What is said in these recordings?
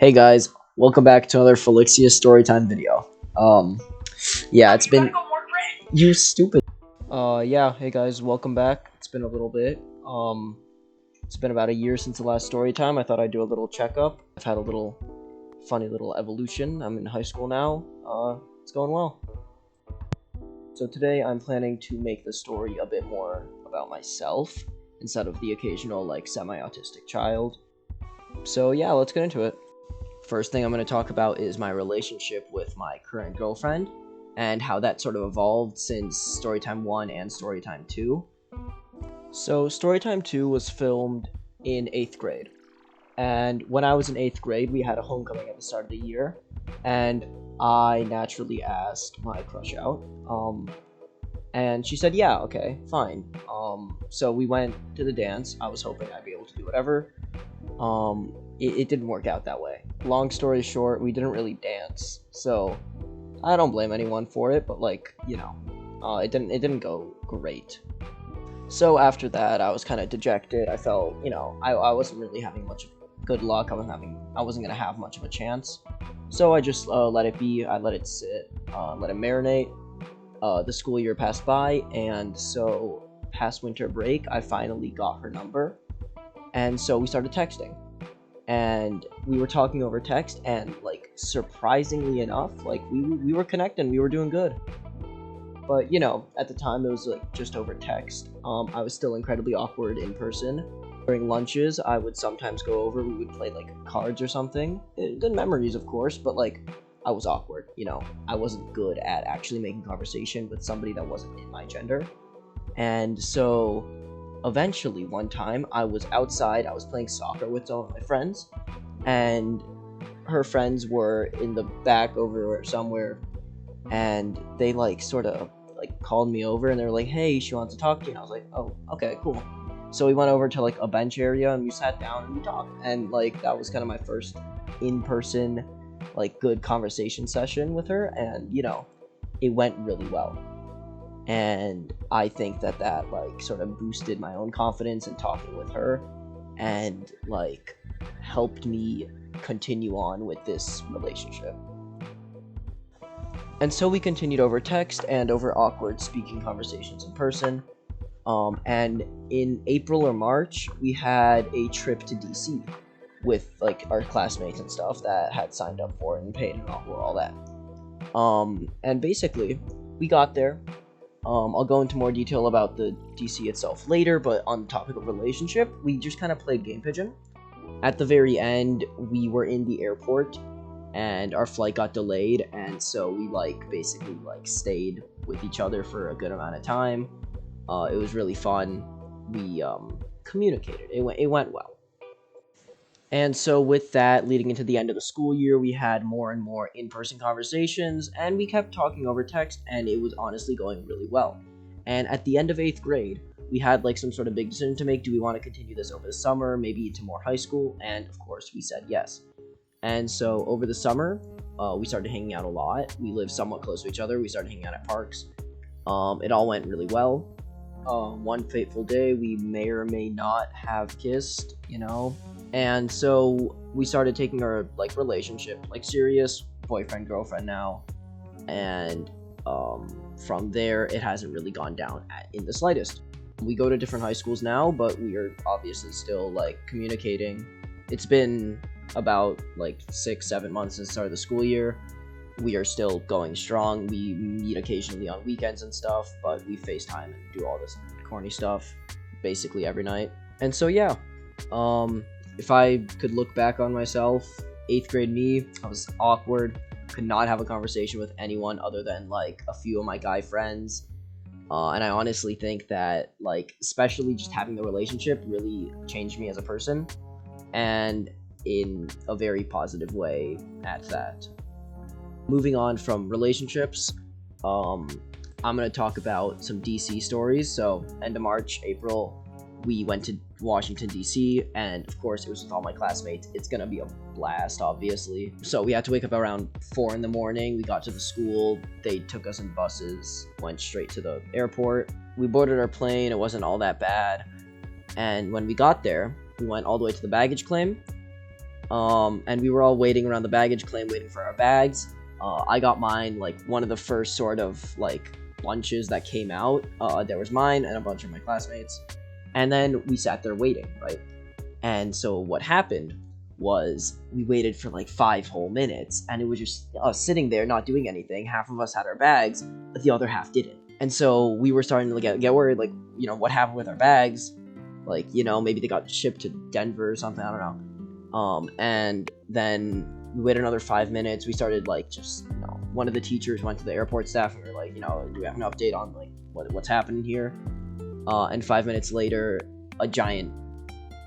Hey guys, welcome back to another Felixia Storytime video. Yeah, it's been you stupid. Yeah, hey guys, welcome back. It's been a little bit. It's been about a year since the last Storytime. I thought I'd do a little checkup. I've had a little funny little evolution. I'm in high school now. It's going well. So today I'm planning to make the story a bit more about myself instead of the occasional like semi-autistic child. So yeah, let's get into it. First thing I'm going to talk about is my relationship with my current girlfriend and how that sort of evolved since Storytime 1 and Storytime 2. So, Storytime 2 was filmed in 8th grade. And when I was in 8th grade, we had a homecoming at the start of the year. And I naturally asked my crush out. And she said, yeah, okay, fine. So we went to the dance. I was hoping I'd be able to do whatever. It didn't work out that way. Long story short, we didn't really dance, so I don't blame anyone for it, but like, it didn't go great. So after that, I was kind of dejected. I felt, I wasn't really having much good luck. I wasn't gonna have much of a chance. So I just let it be. I let it sit, let it marinate. The school year passed by, and so past winter break, I finally got her number, and so we started texting. And we were talking over text, and like surprisingly enough, like we were connecting, we were doing good. But at the time it was like just over text. I was still incredibly awkward in person. During lunches, I would sometimes go over. We would play like cards or something. Good memories, of course, but like I was awkward. I wasn't good at actually making conversation with somebody that wasn't in my gender, and so eventually one time I was outside, I was playing soccer with some of my friends, and her friends were in the back over somewhere, and they like sort of like called me over, and they were like, hey, she wants to talk to you, and I was like, oh, okay, cool. So we went over to like a bench area, and we sat down and we talked, and like that was kind of my first in-person like good conversation session with her, and it went really well. And I think that like sort of boosted my own confidence in talking with her, and like helped me continue on with this relationship. And so we continued over text and over awkward speaking conversations in person. And in April or March, we had a trip to DC with like our classmates and stuff that had signed up for it and paid and all that. And basically, we got there. I'll go into more detail about the DC itself later, but on the topic of relationship, we just kind of played Game Pigeon. At the very end, we were in the airport, and our flight got delayed, and so we basically stayed with each other for a good amount of time. It was really fun. We communicated. It went well. And so with that, leading into the end of the school year, we had more and more in-person conversations, and we kept talking over text, and it was honestly going really well. And at the end of 8th grade, we had like some sort of big decision to make. Do we want to continue this over the summer, maybe to more high school? And of course, we said yes. And so over the summer, we started hanging out a lot. We lived somewhat close to each other. We started hanging out at parks. It all went really well. One fateful day, we may or may not have kissed, and so we started taking our relationship serious, boyfriend girlfriend now, and from there it hasn't really gone down in the slightest. We go to different high schools now, but we are obviously still communicating. It's been about 6-7 months since the start of the school year. We are still going strong. We meet occasionally on weekends and stuff, but we FaceTime and do all this corny stuff basically every night. And so yeah, if I could look back on myself, 8th grade me, I was awkward, could not have a conversation with anyone other than a few of my guy friends. And I honestly think that especially just having the relationship really changed me as a person, and in a very positive way at that. Moving on from relationships, I'm going to talk about some DC stories. So end of March, April, we went to Washington, DC, and of course it was with all my classmates. It's going to be a blast, obviously. So we had to wake up around 4 in the morning. We got to the school. They took us in buses, went straight to the airport. We boarded our plane. It wasn't all that bad. And when we got there, we went all the way to the baggage claim. And we were all waiting around the baggage claim, waiting for our bags. I got mine, like, one of the first sort of, like, bunches that came out. There was mine and a bunch of my classmates. And then we sat there waiting, right? And so what happened was we waited for like 5 whole minutes, and it was just us sitting there not doing anything. Half of us had our bags, but the other half didn't. And so we were starting to get worried, like, you know, what happened with our bags? Like, you know, maybe they got shipped to Denver or something, I don't know. And then we waited another 5 minutes. We started, like, just, you know, one of the teachers went to the airport staff and we were like, you know, do we have an update on, like, what's happening here? And 5 minutes later, a giant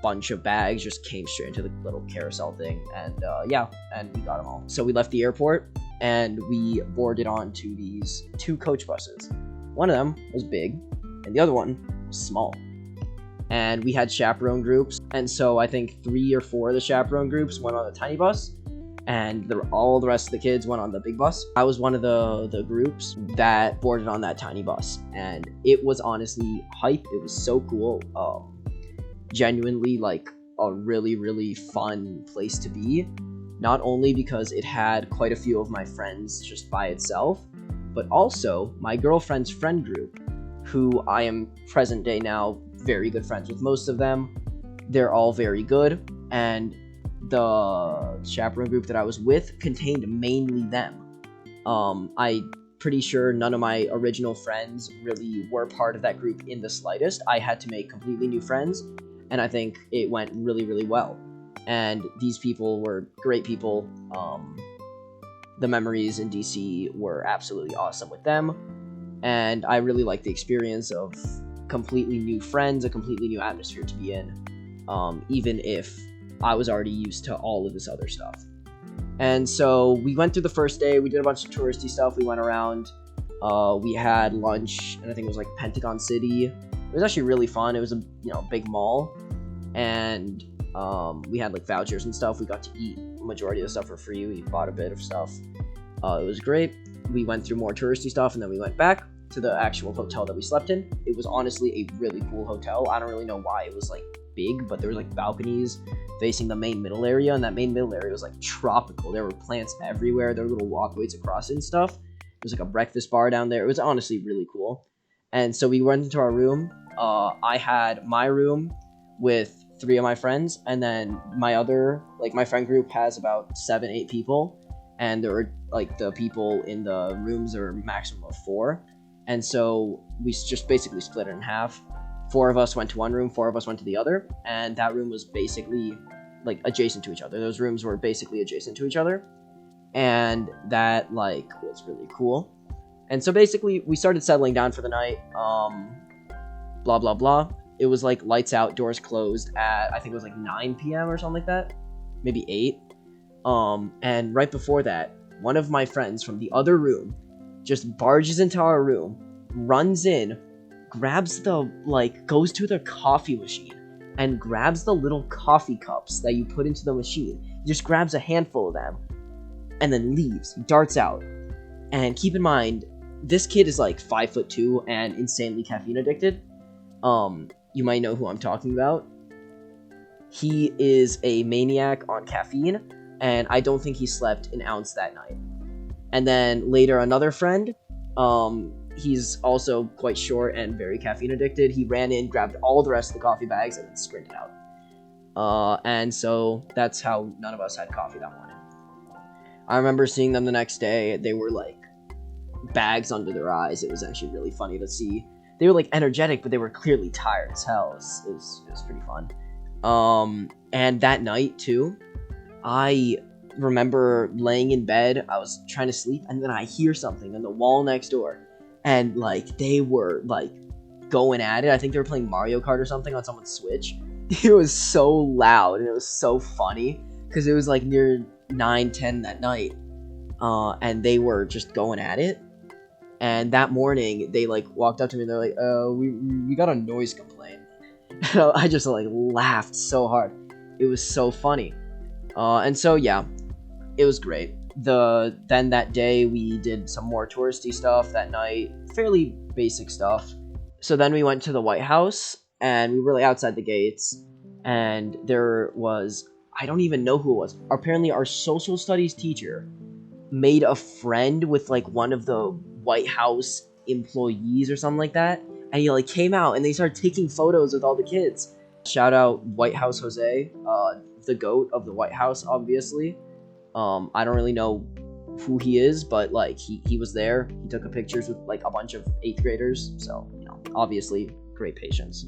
bunch of bags just came straight into the little carousel thing, and and we got them all. So we left the airport and we boarded onto these 2 coach buses. One of them was big and the other one was small, and we had chaperone groups, and so I think 3 or 4 of the chaperone groups went on the tiny bus, and all the rest of the kids went on the big bus. I was one of the groups that boarded on that tiny bus, and it was honestly hype. It was so cool. Genuinely, like, a really, really fun place to be. Not only because it had quite a few of my friends just by itself, but also my girlfriend's friend group, who I am present day now very good friends with most of them. They're all very good, and the chaperone group that I was with contained mainly them. I'm pretty sure none of my original friends really were part of that group in the slightest. I had to make completely new friends, and I think it went really, really well. And these people were great people. The memories in DC were absolutely awesome with them, and I really liked the experience of completely new friends, a completely new atmosphere to be in, even if I was already used to all of this other stuff. And so we went through the first day. We did a bunch of touristy stuff. We went around. We had lunch, and I think it was like Pentagon City. It was actually really fun. It was a big mall, and we had like vouchers and stuff. We got to eat the majority of the stuff for free. We bought a bit of stuff. It was great. We went through more touristy stuff, and then we went back to the actual hotel that we slept in. It was honestly a really cool hotel. I don't really know why it was like big, but there was like balconies facing the main middle area, and that main middle area was like tropical. There were plants everywhere. There were little walkways across it and stuff. There was like a breakfast bar down there. It was honestly really cool. And so we went into our room. I had my room with 3 of my friends, and then my friend group has about 7-8 people, and there were like the people in the rooms are a maximum of 4, and so we just basically split it in half. 4 of us went to one room, 4 of us went to the other, and that room was basically like adjacent to each other. Those rooms were basically adjacent to each other, and that like was really cool. And so basically we started settling down for the night. Blah blah blah. It was like lights out, doors closed at I think it was like 9 p.m. or something like that, maybe 8. And right before that, one of my friends from the other room just barges into our room, runs in, grabs goes to the coffee machine and grabs the little coffee cups that you put into the machine. He just grabs a handful of them and then leaves. He darts out. And keep in mind, this kid is like 5'2" and insanely caffeine addicted. You might know who I'm talking about. He is a maniac on caffeine, and I don't think he slept an ounce that night. And then later, another friend, he's also quite short and very caffeine addicted. He ran in, grabbed all the rest of the coffee bags, and then sprinted out. And so that's how none of us had coffee that morning. I remember seeing them the next day. They were like bags under their eyes. It was actually really funny to see. They were like energetic, but they were clearly tired as hell. It was pretty fun. And that night too, I remember laying in bed. I was trying to sleep, and then I hear something on the wall next door, and like they were like going at it. I think they were playing Mario Kart or something on someone's Switch. It was so loud, and it was so funny because it was like near 9-10 that night, and they were just going at it. And that morning, they like walked up to me and they're like, we got a noise complaint. And I just like laughed so hard. It was so funny. And so yeah, it was great. Then that day we did some more touristy stuff that night, fairly basic stuff. So then we went to the White House, and we were like outside the gates, and there was I don't even know who it was. Apparently, our social studies teacher made a friend with like one of the White House employees or something like that, and he like came out and they started taking photos with all the kids. Shout out White House Jose, the goat of the White House, obviously. I don't really know who he is, but like he was there. He took a pictures with like a bunch of 8th graders, so obviously great patience.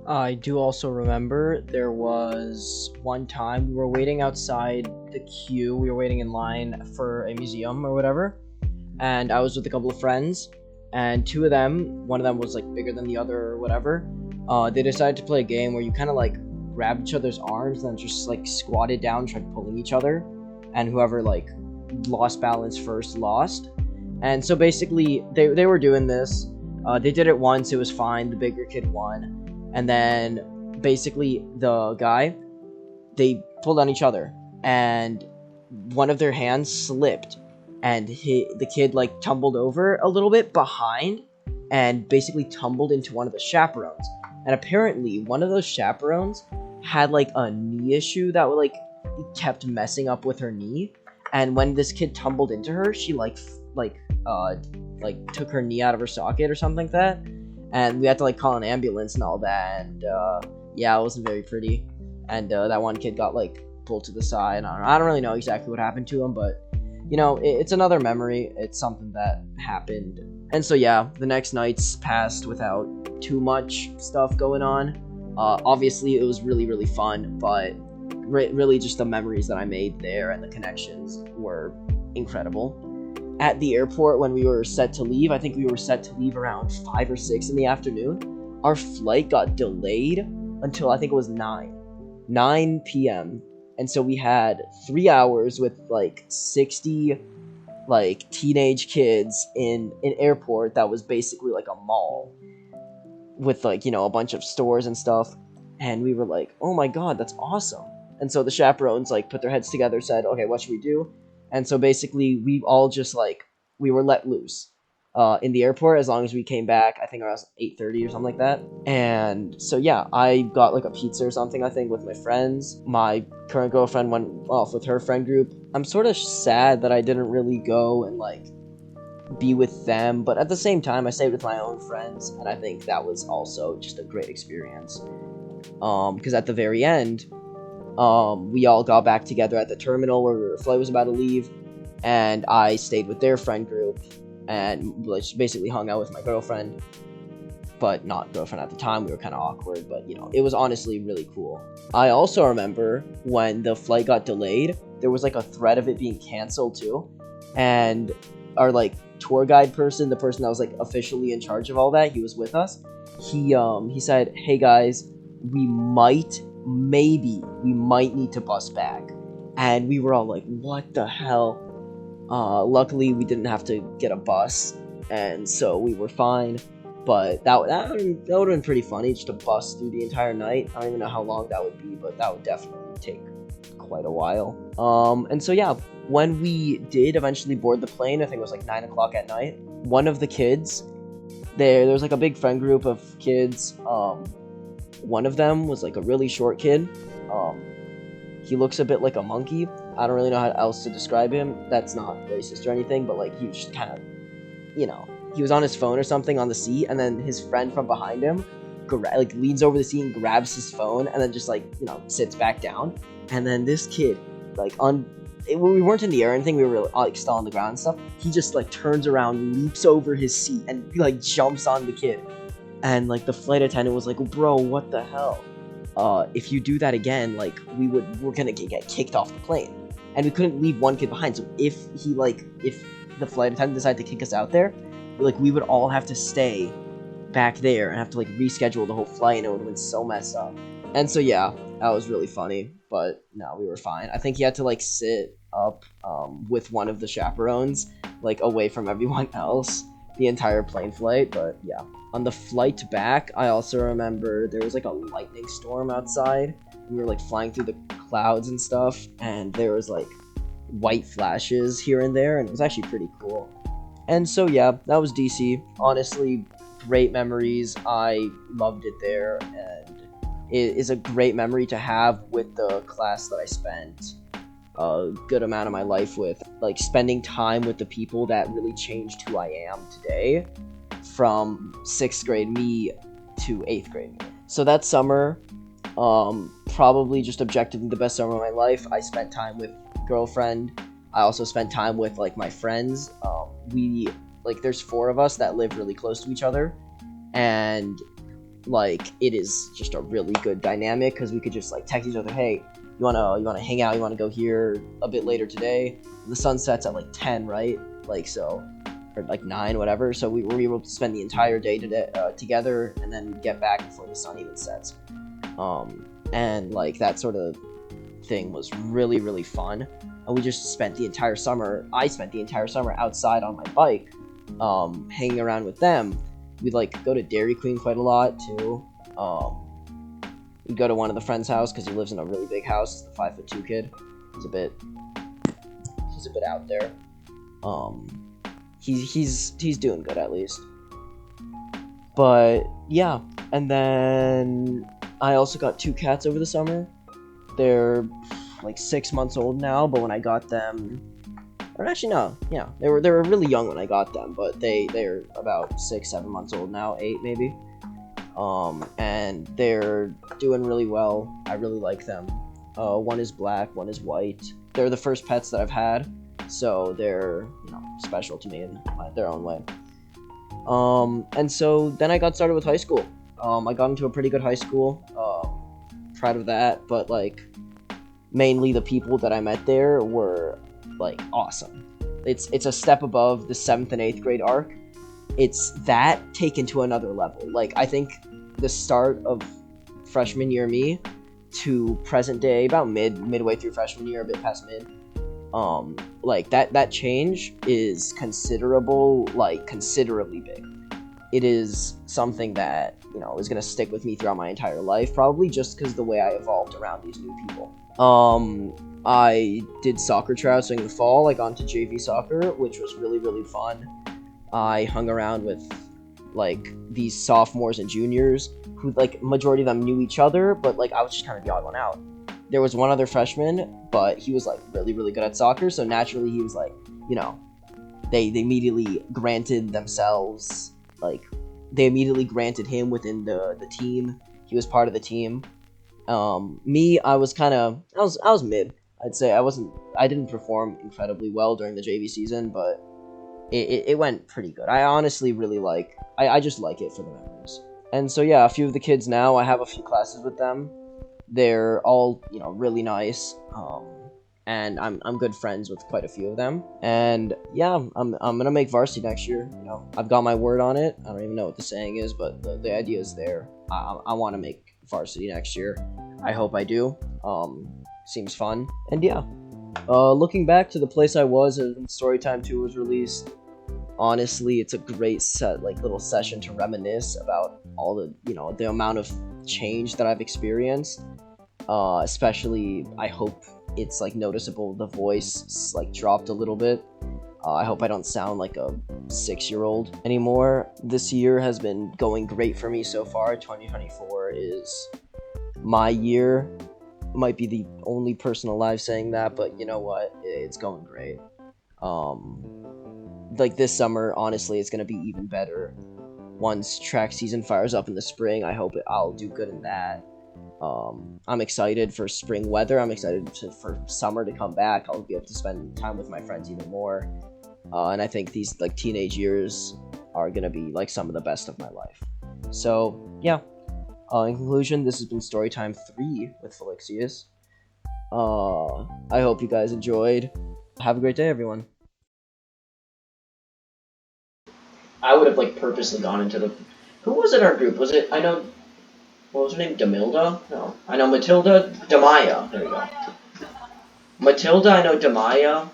I do also remember there was one time we were waiting outside the queue. We were waiting in line for a museum or whatever, and I was with a couple of friends, and two of them, one of them was like bigger than the other or whatever. They decided to play a game where you kind of like grabbed each other's arms and then just like squatted down, tried pulling each other, and whoever like lost balance first lost. And so basically, they were doing this. They did it once. It was fine. The bigger kid won. And then basically they pulled on each other, and one of their hands slipped, and the kid like tumbled over a little bit behind and basically tumbled into one of the chaperones. And apparently one of those chaperones had like a knee issue that would like kept messing up with her knee. And when this kid tumbled into her, she like took her knee out of her socket or something like that. And we had to like call an ambulance and all that, and yeah, it wasn't very pretty. And that one kid got like pulled to the side. I don't really know exactly what happened to him, but it's another memory. It's something that happened. And so yeah, the next nights passed without too much stuff going on. Obviously, it was really, really fun, but really just the memories that I made there and the connections were incredible. At the airport, when we were set to leave, I think we were set to leave around 5 or 6 in the afternoon. Our flight got delayed until I think it was 9 p.m. And so we had 3 hours with like 60 like teenage kids in an airport that was basically like a mall with like a bunch of stores and stuff. And we were like, oh my god, that's awesome. And so the chaperones like put their heads together, said, okay, what should we do? And so basically, we all just we were let loose in the airport as long as we came back. I think around 8:30 or something like that. And so yeah, I got like a pizza or something, I think, with my friends. My current girlfriend went off with her friend group. I'm sort of sad that I didn't really go and like be with them, but at the same time, I stayed with my own friends, and I think that was also just a great experience. Because at the very end, we all got back together at the terminal where our flight was about to leave, and I stayed with their friend group and basically hung out with my girlfriend, but not girlfriend at the time. We were kind of awkward, but it was honestly really cool. I also remember when the flight got delayed, there was like a threat of it being canceled too, and our like tour guide person, the person that was like officially in charge of all that, he was with us. He said, hey guys, we might need to bus back. And we were all like, what the hell? Luckily we didn't have to get a bus, and so we were fine. But that would have been pretty funny, just to bus through the entire night. I don't even know how long that would be, but that would definitely take quite a while. And so yeah, when we did eventually board the plane, I think it was like 9 o'clock at night, one of the kids, there was like a big friend group of kids. One of them was like a really short kid. He looks a bit like a monkey. I don't really know how else to describe him. That's not racist or anything, but like he was just kind of, he was on his phone or something on the seat, and then his friend from behind him leans over the seat and grabs his phone, and then just sits back down. And then this kid, we weren't in the air or anything, we were like still on the ground and stuff. He just turns around, leaps over his seat, and jumps on the kid. And the flight attendant was like, bro, what the hell? If you do that again, we're gonna get kicked off the plane. And we couldn't leave one kid behind, so if the flight attendant decided to kick us out there, we would all have to stay back there and have to reschedule the whole flight, and it would have been so messed up. And so yeah, that was really funny, but no, we were fine. I think he had to sit up with one of the chaperones, away from everyone else the entire plane flight. But yeah, on the flight back, I also remember there was a lightning storm outside. We were flying through the clouds and stuff, and there was white flashes here and there, and it was actually pretty cool. And so yeah, that was DC. Honestly, great memories. I loved it there, and is a great memory to have with the class that I spent a good amount of my life with. Like, spending time with the people that really changed who I am today, from 6th grade me to 8th grade me. So that summer, probably just objectively the best summer of my life. I spent time with girlfriend. I also spent time with like my friends. We like there's 4 of us that live really close to each other, and like it is just a really good dynamic because we could just like text each other, hey, you wanna hang out, you wanna go here a bit later today. The sun sets at like 10, right? Like, so, or like 9, whatever. So we were able to spend the entire day together, and then we'd get back before the sun even sets. And like that sort of thing was really, really fun. And we just spent the entire summer. I spent the entire summer outside on my bike, hanging around with them. We'd like go to Dairy Queen quite a lot too. We'd go to one of the friends' house because he lives in a really big house. The 5'2" kid. He's a bit out there. He's doing good at least. But yeah, and then I also got 2 cats over the summer. They're like 6 months old now, but when I got them, or actually no, yeah, they were really young when I got them, but they're about 6-7 months old now, 8 maybe. And they're doing really well. I really like them. One is black, one is white. They're the first pets that I've had, so they're special to me in their own way. And so then I got started with high school. I got into a pretty good high school. Proud of that, but like mainly the people that I met there were like awesome. It's a step above the 7th and 8th grade arc. It's that taken to another level. Like, I think the start of freshman year me to present day, about midway through freshman year, a bit past mid, like that change is considerable, like considerably big. It is something that is gonna stick with me throughout my entire life, probably just because the way I evolved around these new people. I did soccer tryouts in the fall. I got into JV soccer, which was really, really fun. I hung around with like these sophomores and juniors who, like, majority of them knew each other, but like I was just kind of the odd one out. There was one other freshman, but he was like really, really good at soccer, so naturally he was like, they immediately granted themselves, like, they immediately granted him within the team. He was part of the team. Me, I was mid. I'd say I didn't perform incredibly well during the JV season, but it went pretty good. I honestly really I just like it for the memories. And so yeah, a few of the kids now, I have a few classes with them. They're all, really nice. And I'm good friends with quite a few of them. And yeah, I'm gonna make varsity next year. I've got my word on it. I don't even know what the saying is, but the idea is there. I want to make varsity next year. I hope I do. Seems fun. And yeah, looking back to the place I was when Storytime 2 was released, honestly, it's a great little session to reminisce about all the amount of change that I've experienced. Especially, I hope it's like noticeable. The voice like dropped a little bit. I hope I don't sound like a 6-year-old anymore. This year has been going great for me so far. 2024 is my year. Might be the only person alive saying that, but you know what? It's going great. Like this summer, honestly, it's gonna be even better. Once track season fires up in the spring, I hope I'll do good in that. I'm excited for spring weather. I'm excited for summer to come back. I'll be able to spend time with my friends even more. And I think these like teenage years are gonna be like some of the best of my life. So yeah. In conclusion, this has been Storytime 3 with Felixius. I hope you guys enjoyed. Have a great day, everyone. I would have like purposely gone into the. Who was in our group? Was it? I know. What was her name? Demilda? No. I know Matilda. Demaya. There we go. Matilda, I know Demaya.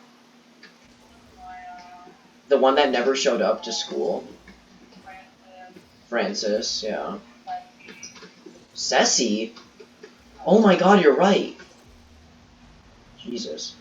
The one that never showed up to school. Francis, yeah. Ceci? Oh my god, you're right. Jesus.